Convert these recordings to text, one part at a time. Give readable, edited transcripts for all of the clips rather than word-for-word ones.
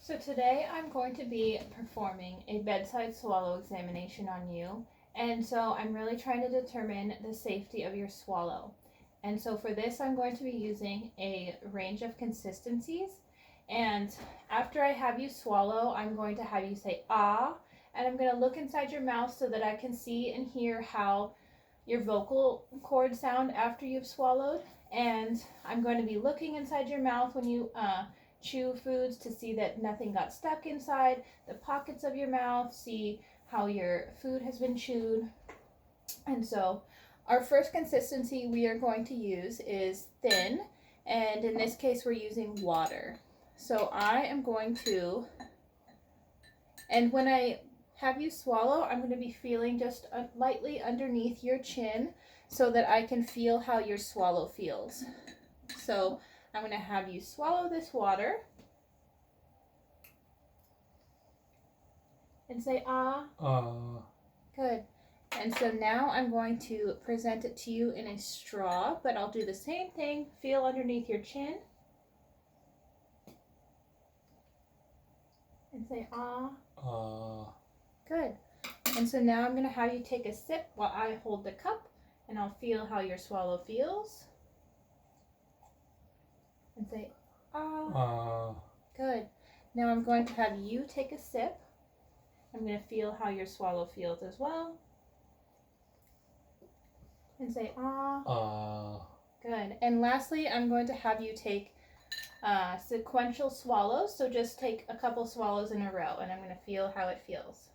So today I'm going to be performing a bedside swallow examination on you. And so I'm really trying to determine the safety of your swallow. And so for this, I'm going to be using a range of consistencies. And after I have you swallow, I'm going to have you say ah, and I'm going to look inside your mouth so that I can see and hear how your vocal cords sound after you've swallowed. And I'm going to be looking inside your mouth when you chew foods to see that nothing got stuck inside the pockets of your mouth, see how your food has been chewed. And so our first consistency we are going to use is thin, and in this case we're using water. So I am going to, and when I have you swallow, I'm going to be feeling just lightly underneath your chin so that I can feel how your swallow feels. So I'm going to have you swallow this water and say ah. Good. And so now I'm going to present it to you in a straw, but I'll do the same thing. Feel underneath your chin and say ah. Good. And so now I'm going to have you take a sip while I hold the cup, and I'll feel how your swallow feels. And say ah. Good. Now I'm going to have you take a sip. I'm going to feel how your swallow feels as well. And say ah. Good. And lastly, I'm going to have you take sequential swallows. So just take a couple swallows in a row, and I'm going to feel how it feels.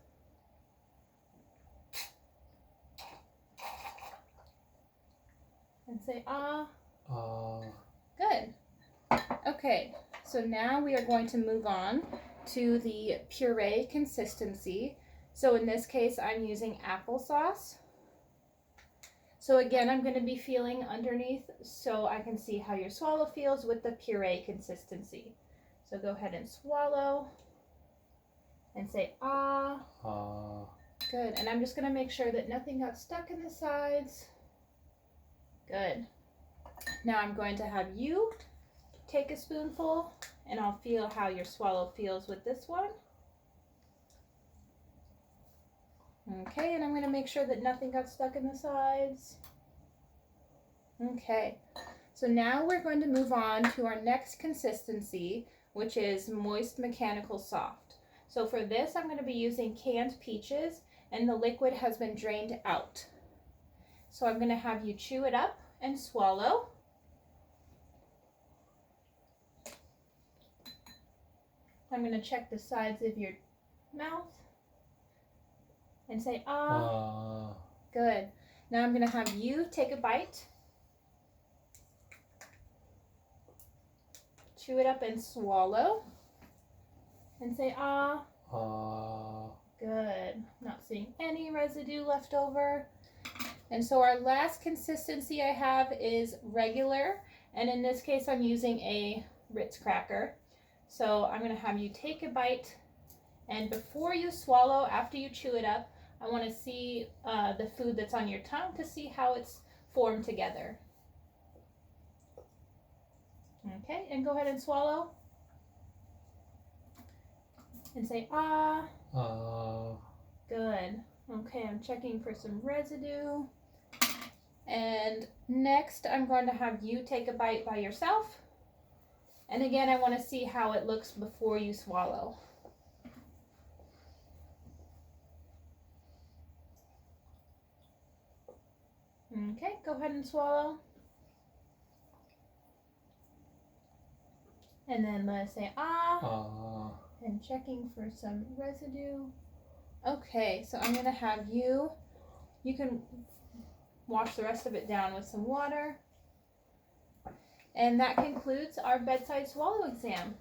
And say ah. Good. Okay, so now we are going to move on to the puree consistency. So in this case, I'm using applesauce. So again, I'm going to be feeling underneath so I can see how your swallow feels with the puree consistency. So go ahead and swallow and say ah. Good. And I'm just going to make sure that nothing got stuck in the sides. Good. Now I'm going to have you take a spoonful, and I'll feel how your swallow feels with this one. Okay, and I'm going to make sure that nothing got stuck in the sides. Okay, so now we're going to move on to our next consistency, which is moist mechanical soft. So for this, I'm going to be using canned peaches, and the liquid has been drained out. So I'm going to have you chew it up and swallow. I'm going to check the sides of your mouth and say ah. Good. Now I'm going to have you take a bite, chew it up and swallow, and say ah. Good. Not seeing any residue left over. And so our last consistency I have is regular, and in this case I'm using a Ritz cracker. So I'm going to have you take a bite, and before you swallow, after you chew it up, I want to see the food that's on your tongue to see how it's formed together. Okay, and go ahead and swallow. And say ah. Good. Okay, I'm checking for some residue. And next, I'm going to have you take a bite by yourself. And again, I want to see how it looks before you swallow. Okay, go ahead and swallow. And then let's say ah. And checking for some residue. Okay, so I'm going to have you can wash the rest of it down with some water. And that concludes our bedside swallow exam.